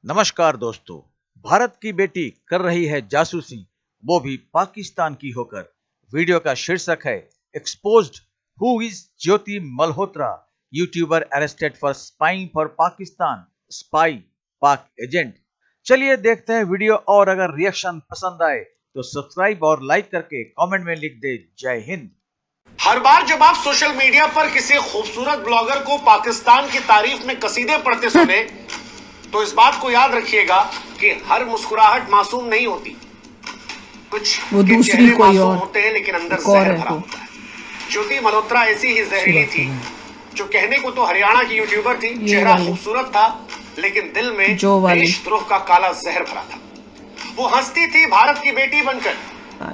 नमस्कार दोस्तों। भारत की बेटी कर रही है जासूसी, वो भी पाकिस्तान की होकर। वीडियो का शीर्षक है exposed who is Jyoti Malhotra, YouTuber arrested for spying for Pakistan, spy पाक एजेंट। चलिए देखते हैं वीडियो, और अगर रिएक्शन पसंद आए तो सब्सक्राइब और लाइक करके कमेंट में लिख दे जय हिंद। हर बार जब आप सोशल मीडिया पर किसी खूबसूरत ब्लॉगर को पाकिस्तान की तारीफ में कसीदे पढ़ते सुने तो इस बात को याद रखिएगा कि हर मुस्कुराहट मासूम नहीं होती। कुछ वो के दूसरी चेहरे कोई मासूम और होते हैं लेकिन अंदर एक और जहर है भरा तो। होता है। ज्योति मल्होत्रा ऐसी ही जहरीली थी, जो कहने को तो हरियाणा की यूट्यूबर थी, चेहरा खूबसूरत था लेकिन दिल में देशद्रोह का काला जहर भरा था। वो हंसती थी भारत की बेटी बनकर,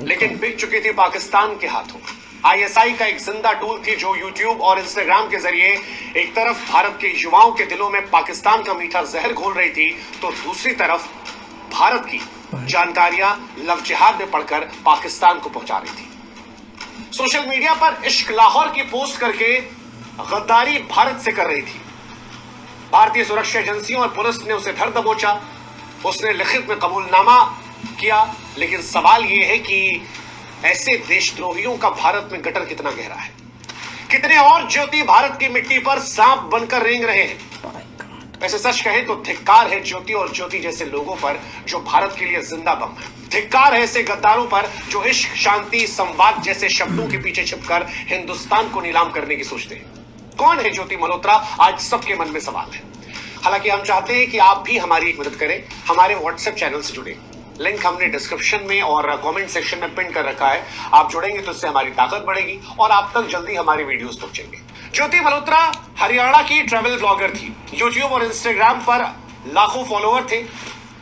लेकिन बिक चुकी थी पाकिस्तान के हाथों। आईएसआई का एक जिंदा टूल थी जो यूट्यूब और इंस्टाग्राम के जरिए एक तरफ भारत के युवाओं के दिलों में पाकिस्तान का मीठा जहर घोल रही थी, तो दूसरी तरफ भारत की जानकारियां लव जिहाद में पढ़कर पाकिस्तान को पहुंचा रही थी। सोशल मीडिया पर इश्क लाहौर की पोस्ट करके गद्दारी भारत से कर रही थी। भारतीय सुरक्षा एजेंसियों और पुलिस ने उसे धर दबोचा, उसने लिखित में कबूलनामा किया, लेकिन सवाल यह है कि ऐसे देशद्रोहियों का भारत में गटर कितना गहरा है। कितने और ज्योति भारत की मिट्टी पर सांप बनकर रेंग रहे हैं। वैसे सच कहें तो धिक्कार है ज्योति और ज्योति जैसे लोगों पर जो भारत के लिए जिंदा बम है। धिक्कार है ऐसे गद्दारों पर जो इश्क, शांति, संवाद जैसे शब्दों के पीछे छिपकर हिंदुस्तान को नीलाम करने की सोचते हैं। कौन है ज्योति मल्होत्रा, आज सबके मन में सवाल है। हालांकि हम चाहते हैं कि आप भी हमारी एक मदद करें, हमारे व्हाट्सएप चैनल से जुड़े। लिंक हमने डिस्क्रिप्शन में और कमेंट सेक्शन में पिन कर रखा है। आप जुड़ेंगे तो इससे हमारी ताकत बढ़ेगी और आप तक जल्दी हमारे वीडियोस पहुंचेंगे। ज्योति मल्होत्रा हरियाणा की ट्रैवल ब्लॉगर थी। यूट्यूब और इंस्टाग्राम पर लाखों फॉलोअर थे।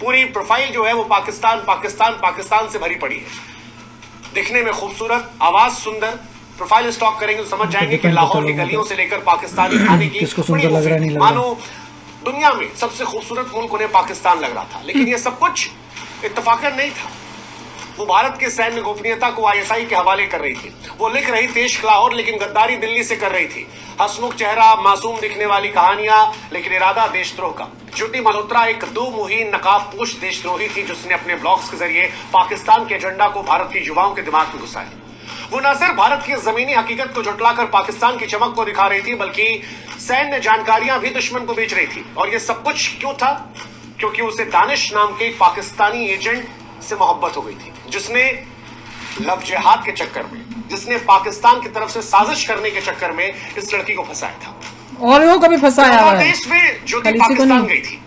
पूरी प्रोफाइल जो है वो पाकिस्तान पाकिस्तान पाकिस्तान से भरी पड़ी है। दिखने में खूबसूरत, आवाज सुंदर। प्रोफाइल स्टॉक करेंगे तो समझ जाएंगे कि लाहौर की गलियों से लेकर पाकिस्तानी खाने की मानो दुनिया में सबसे खूबसूरत मुल्क उन्हें पाकिस्तान लग रहा था। लेकिन ये सब कुछ इत्तफाकन नहीं था। वो भारत के सैन्य गोपनीयता को आईएसआई के हवाले कर रही थी। वो लिख रही थी इश्क लाहौर, लेकिन गद्दारी दिल्ली से कर रही थी। हंसमुख चेहरा, मासूम दिखने वाली कहानियां, लेकिन इरादा देशद्रोह का। ज्योति मल्होत्रा एक दो मुहीन नकाबपोश देशद्रोही थी जिसने अपने ब्लॉग्स के जरिए पाकिस्तान के एजेंडा को भारत के युवाओं के दिमाग में घुसाया। वो न सिर्फ भारत की जमीनी हकीकत को झुटलाकर पाकिस्तान की चमक को दिखा रही थी, बल्कि सैन्य जानकारियां भी दुश्मन को बेच रही थी। और ये सब कुछ क्यों था? क्योंकि उसे दानिश नाम के पाकिस्तानी एजेंट से मोहब्बत हो गई थी, जिसने लव जिहाद के चक्कर में, जिसने पाकिस्तान की तरफ से साजिश करने के चक्कर में इस लड़की को फंसाया था। और वो कभी फंसाया है। देश में ज्योति पाकिस्तान गई थी,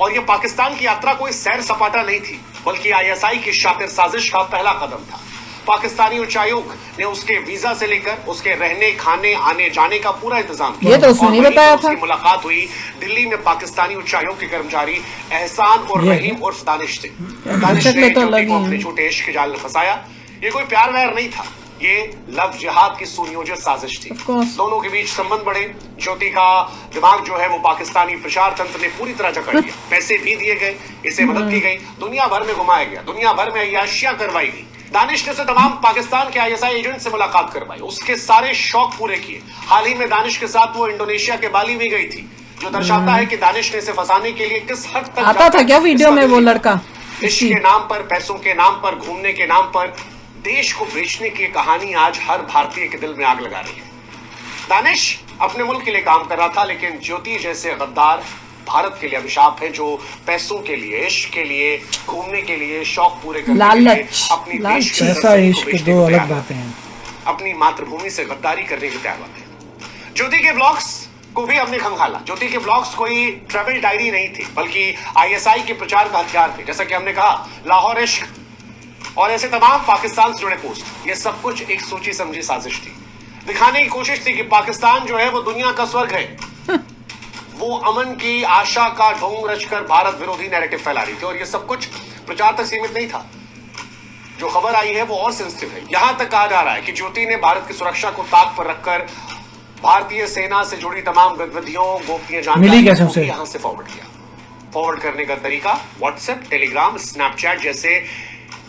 और ये पाकिस्तान की यात्रा कोई सैर सपाटा नहीं थी, बल्कि आईएसआई की शातिर साजिश का पहला कदम था। पाकिस्तानी उच्चायोग ने उसके वीजा से लेकर उसके रहने, खाने, आने जाने का पूरा इंतजाम किया। ये तो उसने नहीं बताया था। उसकी मुलाकात हुई दिल्ली में पाकिस्तानी उच्चायोग के कर्मचारी एहसान और रहीम उर्फ दानिश से। दानिश ने ज्योति को अपने छोटे इश्क के जाल में फंसाया। ये कोई प्यार व्यार नहीं था, ये लव जिहाद की सुनियोजित साजिश थी। दोनों के बीच संबंध बढ़े। ज्योति का दिमाग जो है वो पाकिस्तानी प्रचार तंत्र ने पूरी तरह जकड़ लिया। पैसे भी दिए गए, इसे मदद की गई, दुनिया भर में घुमाया गया, दुनिया भर में अय्याशियां करवाई गई। दानिश ने उसे तमाम पाकिस्तान के आईएसआई एजेंट से मुलाकात करवाई, उसके सारे शौक पूरे किए। हाल ही में दानिश के साथ वो इंडोनेशिया के बाली भी गई थी, जो दर्शाता है कि दानिश ने इसे फंसाने के लिए किस हद तक आता था क्या वीडियो में वो लड़का। इश्क के नाम पर, पैसों के नाम पर, घूमने के नाम पर देश को बेचने की कहानी आज हर भारतीय के दिल में आग लगा रही है। दानिश अपने मुल्क के लिए काम कर रहा था, लेकिन ज्योति जैसे गद्दार भारत के लिए अभिशाप है, जो पैसों के लिए, इश्क के लिए, घूमने के लिए, शौक पूरे करने के लिए अपनी देश की संस्कृति को बेचने को तैयार हैं, अपनी मातृभूमि से गद्दारी करने की तैयार हैं। ज्योति के ब्लॉग्स को भी हमने खंगाला। ज्योति के ब्लॉग्स कोई ट्रैवल डायरी नहीं थी, बल्कि आईएसआई के प्रचार का हथियार थे। जैसा कि हमने कहा, लाहौर इश्क और ऐसे तमाम पाकिस्तान से जुड़े पोस्ट, ये सब कुछ एक सोची समझी साजिश थी। दिखाने की कोशिश थी कि पाकिस्तान जो है वो दुनिया का स्वर्ग है। वो अमन की आशा का ढोंग रचकर भारत विरोधी नैरेटिव फैला रही थी, और ये सब कुछ प्रचार तक सीमित नहीं था। जो खबर आई है वो और सेंसिटिव है। यहां तक कहा जा रहा है कि ज्योति ने भारत की सुरक्षा को ताक पर रखकर भारतीय सेना से जुड़ी तमाम गतिविधियों, गोपनीय जानकारी को यहां से फॉरवर्ड किया। फॉरवर्ड करने का तरीका व्हाट्सएप, टेलीग्राम, स्नैपचैट जैसे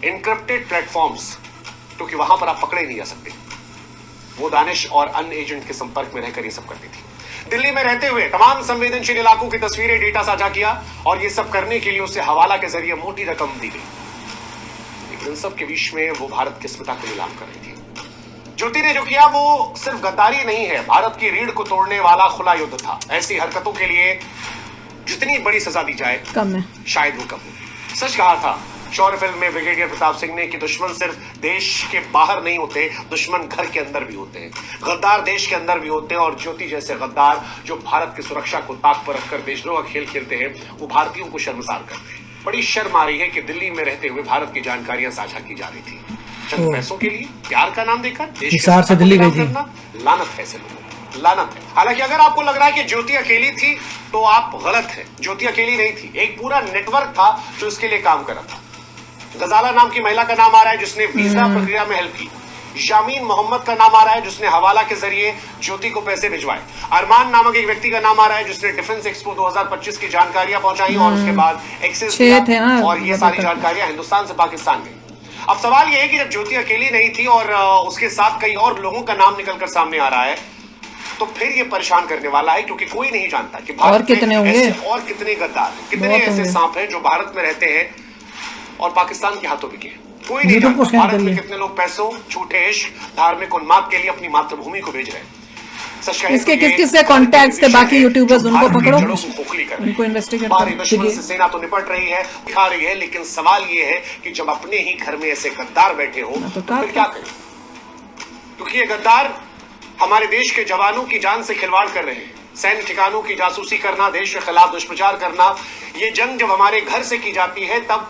इनक्रिप्टेड प्लेटफॉर्म्स, क्योंकि वहां पर आप पकड़े नहीं जा सकते। वो दानिश और अन्य एजेंट के संपर्क में रहकर ये सब करती थी। दिल्ली में रहते हुए तमाम संवेदनशील इलाकों की तस्वीरें, डेटा साझा किया और ये सब करने के लिए उसे हवाला के जरिए मोटी रकम दी गई। लेकिन इन सब के बीच में वो भारत की अस्मिता को नीलाम कर रही थी। ज्योति ने जो किया वो सिर्फ गद्दारी नहीं है, भारत की रीढ़ को तोड़ने वाला खुला युद्ध था। ऐसी हरकतों के लिए जितनी बड़ी सजा दी जाए कम है, शायद वो कम हो। सच कहा था शौर्य फिल्म में ब्रिगेडियर प्रताप सिंह ने कि दुश्मन सिर्फ देश के बाहर नहीं होते, दुश्मन घर के अंदर भी होते हैं, गद्दार देश के अंदर भी होते हैं। और ज्योति जैसे गद्दार जो भारत की सुरक्षा को ताक पर रखकर देशद्रोह का खेल खेलते हैं, वो भारतीयों को शर्मसार करते हैं। बड़ी शर्म आ रही है कि दिल्ली में रहते हुए भारत की जानकारियां साझा की जा रही थी, चंद पैसों के लिए, प्यार का नाम देकर देश हिसार से दिल्ली गई थी। लानत है ऐसे लोगों को, लानत है। हालांकि अगर आपको लग रहा है कि ज्योति अकेली थी तो आप गलत है। ज्योति अकेली नहीं थी, एक पूरा नेटवर्क था जो इसके लिए काम कर रहा था। गजाला नाम की महिला का नाम आ रहा है जिसने वीजा प्रक्रिया में हेल्प की। यामीन मोहम्मद का नाम आ रहा है जिसने हवाला के जरिए ज्योति को पैसे भिजवाए। अरमान नामक एक व्यक्ति का नाम आ रहा है जिसने डिफेंस एक्सपो 2025 की जानकारियां पहुंचाई और उसके बाद एक्सेस दिया और ये सारी जानकारियां हिंदुस्तान से पाकिस्तान गई। अब सवाल ये है कि जब ज्योति अकेली नहीं थी और उसके साथ कई और लोगों का नाम निकलकर सामने आ रहा है, तो फिर ये परेशान करने वाला है, क्योंकि कोई नहीं जानता कि भारत कितने होंगे और कितने गद्दार हैं, कितने ऐसे सांप हैं जो भारत में रहते हैं और पाकिस्तान के हाथों बिके। कोई नहीं जानता भारत में कितने लोग पैसों, झूठे इश्क, धार्मिक उन्माद के लिए अपनी मातृभूमि को भेज रहे हैं। इसके किस किस से कॉन्टैक्ट्स थे बाकी यूट्यूबर्स, उनको पकड़ो, उनको इन्वेस्टिगेट करो। दुश्मन से सेना तो निपट रही है, दिखा रही है, लेकिन सवाल ये है कि जब अपने ही घर में ऐसे गद्दार बैठे हो तो फिर क्या करें? क्योंकि ये गद्दार हमारे देश के जवानों की जान से खिलवाड़ कर रहे हैं। सैन्य ठिकानों की जासूसी करना, देश के खिलाफ दुष्प्रचार करना, ये जंग जब हमारे घर से की जाती है तब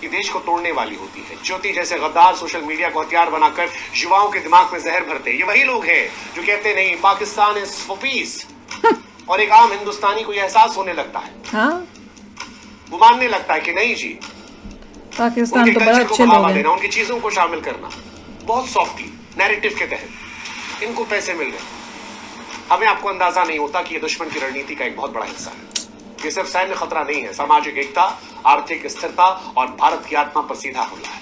ये देश को तोड़ने वाली होती है। ज्योति जैसे गद्दार सोशल मीडिया को हथियार बनाकर युवाओं के दिमाग में जहर भरते हैं। ये वही लोग हैं जो कहते नहीं पाकिस्तान इज फॉर पीस, और एक आम हिंदुस्तानी को यह एहसास होने लगता है, हाँ? वो मानने लगता है कि नहीं जी, पाकिस्तान तो बड़ा अच्छे लोग हैं। उनकी चीजों को शामिल करना बहुत सॉफ्टली नैरेटिव के तहत इनको पैसे मिल गए। हमें आपको अंदाजा नहीं होता कि ये दुश्मन की रणनीति का एक बहुत बड़ा हिस्सा है। ये सिर्फ सैन्य खतरा नहीं है, सामाजिक एकता, आर्थिक स्थिरता और भारत की आत्मा पर सीधा हमला है।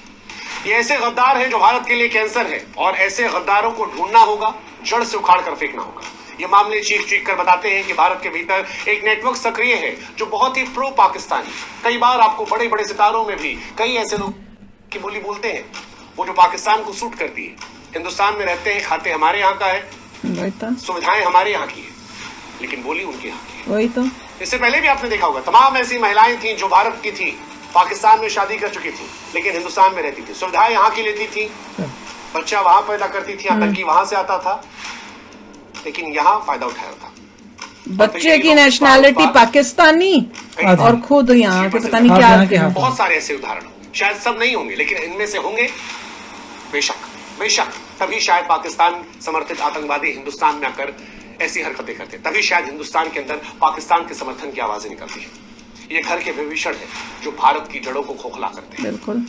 ये ऐसे गद्दार हैं जो भारत के लिए कैंसर है और ऐसे गद्दारों को ढूंढना होगा, जड़ से उखाड़ कर फेंकना होगा। ये मामले चीख कर बताते हैं कि भारत के भीतर एक नेटवर्क सक्रिय है जो बहुत ही प्रो पाकिस्तानी। कई बार आपको बड़े बड़े सितारों में भी कई ऐसे लोग की बोली बोलते हैं वो जो पाकिस्तान को सूट करती है। हिंदुस्तान में रहते हैं, खाते हमारे यहाँ का है, सुविधाएं हमारे यहाँ की है, लेकिन बोली उनके यहाँ की है। वही तो इससे पहले भी आपने देखा होगा तमाम ऐसी महिलाएं थी जो भारत की थी, पाकिस्तान में शादी कर चुकी थी, लेकिन हिंदुस्तान में रहती थी, सुविधाएं यहाँ की लेती थी, बच्चा वहां पैदा करती थी, आतंकी वहां से आता था, लेकिन यहाँ फायदा उठाया था। बच्चे की नेशनैलिटी पाकिस्तानी और खुद यहाँ के पता नहीं क्या। बहुत सारे ऐसे उदाहरण होंगे, शायद सब नहीं होंगे, लेकिन इनमें से होंगे बेशक बेशक। तभी शायद पाकिस्तान समर्थित आतंकवादी हिंदुस्तान में आकर ऐसी हरकतें करते, तभी शायद हिंदुस्तान के अंदर पाकिस्तान के समर्थन की आवाजें निकलती है। ये घर के विभीषण है जो भारत की जड़ों को खोखला करते हैं। बिल्कुल।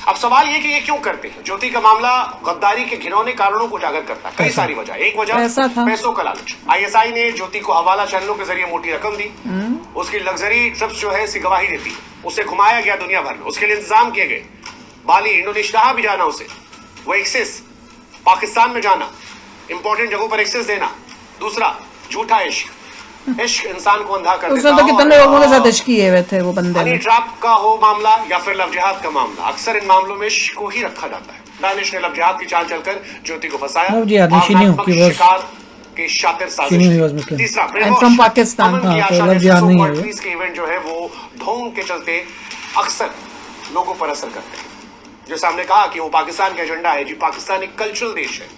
अब सवाल ये कि ये क्यों करते हैं? ज्योति का मामला गद्दारी के घिनौने कारणों को उजागर करता है। कई सारी वजह, एक वजह पैसों का लालच। आईएसआई ने ज्योति को हवाला चैनलों के जरिए मोटी रकम दी, उसकी लग्जरी ट्रिप्स जो है इसकी गवाही देती है, उसे घुमाया गया दुनिया भर में, उसके लिए इंतजाम किए गए, बाली, इंडोनेशिया भी जाना उसे, वो एक्सेस पाकिस्तान में जाना, इंपॉर्टेंट जगहों पर एक्सेस देना। दूसरा झूठा इश्क, इश्क इंसान को अंधा कर देता है। तो कितने लोगों के साथ इश्क किए हुए थे वो बंदे ने। ट्रैप का हो मामला या फिर लव जिहाद का मामला, अक्सर इन मामलों में इश्क को ही रखा जाता है। दानिश ने लव जिहाद की चाल चलकर ज्योति को फंसाया, शिकार के शातिर साजिश। तीसरा फ्रॉम पाकिस्तान के इवेंट जो है वो ढोंग के चलते अक्सर लोगों पर असर करते हैं। जैसे हमने कहा कि वो पाकिस्तान का एजेंडा है जी, पाकिस्तान एक कल्चरल देश है,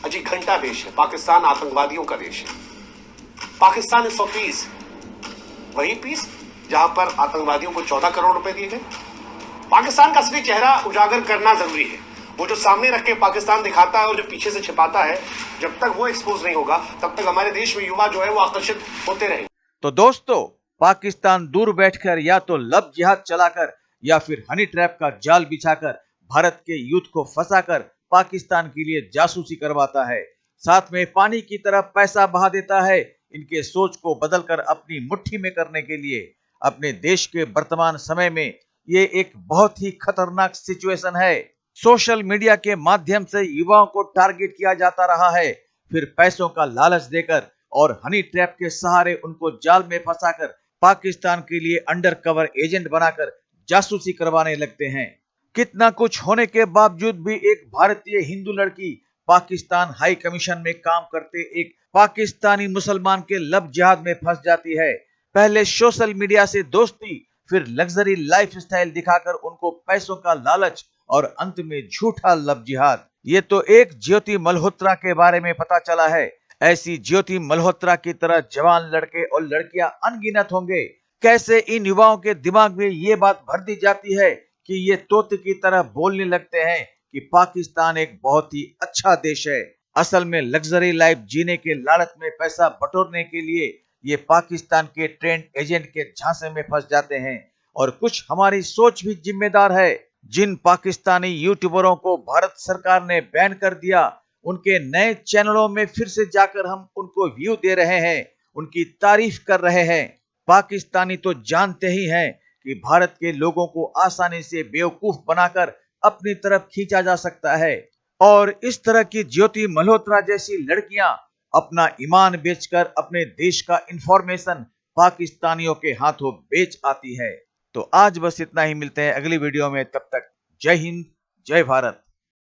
अजी घंटा देश है, पाकिस्तान आतंकवादियों का देश है। पाकिस्तान इज फॉर पीस, वही पीस जहां पर आतंकवादियों को 14 करोड़ रुपए दिए गए। पाकिस्तान का असली चेहरा उजागर करना जरूरी है। वो जो सामने रख के पाकिस्तान दिखाता है और जो पीछे से छिपाता है, जब तक वो एक्सपोज नहीं होगा तब तक हमारे देश में युवा जो है वो आकर्षित होते रहेंगे। तो दोस्तों, पाकिस्तान दूर बैठकर या तो लव जिहाद चलाकर या फिर हनी ट्रैप का जाल बिछाकर भारत के यूथ को फंसाकर पाकिस्तान के लिए जासूसी करवाता है, साथ में पानी की तरह पैसा बहा देता है इनके सोच को बदलकर अपनी मुट्ठी में करने के लिए। अपने देश के वर्तमान समय में ये एक बहुत ही खतरनाक सिचुएशन है। सोशल मीडिया के माध्यम से युवाओं को टारगेट किया जाता रहा है, फिर पैसों का लालच देकर और हनी ट्रैप के सहारे उनको जाल में फंसाकर पाकिस्तान के लिए अंडर कवर एजेंट बनाकर जासूसी करवाने लगते हैं। कितना कुछ होने के बावजूद भी एक भारतीय हिंदू लड़की पाकिस्तान हाई कमीशन में काम करते एक पाकिस्तानी मुसलमान के लव जिहाद में फंस जाती है। पहले सोशल मीडिया से दोस्ती, फिर लग्जरी लाइफस्टाइल दिखाकर उनको पैसों का लालच और अंत में झूठा लव जिहाद। ये तो एक ज्योति मल्होत्रा के बारे में पता चला है। ऐसी ज्योति मल्होत्रा की तरह जवान लड़के और लड़कियां अनगिनत होंगे। कैसे इन युवाओं के दिमाग में ये बात भर दी जाती है कि ये तोते की तरह बोलने लगते हैं कि पाकिस्तान एक बहुत ही अच्छा देश है। असल में लग्जरी लाइफ जीने के लालच में पैसा बटोरने के लिए ये पाकिस्तान के ट्रेंड एजेंट के झांसे में फंस जाते हैं। और कुछ हमारी सोच भी जिम्मेदार है। जिन पाकिस्तानी यूट्यूबरों को भारत सरकार ने बैन कर दिया, उनके नए चैनलों में फिर से जाकर हम उनको व्यू दे रहे हैं, उनकी तारीफ कर रहे हैं। पाकिस्तानी तो जानते ही हैं कि भारत के लोगों को आसानी से बेवकूफ बनाकर अपनी तरफ खींचा जा सकता है। और इस तरह की ज्योति मल्होत्रा जैसी लड़कियां अपना ईमान बेचकर अपने देश का इंफॉर्मेशन पाकिस्तानियों के हाथों बेच आती है। तो आज बस इतना ही, मिलते हैं अगली वीडियो में। तब तक जय हिंद, जय भारत।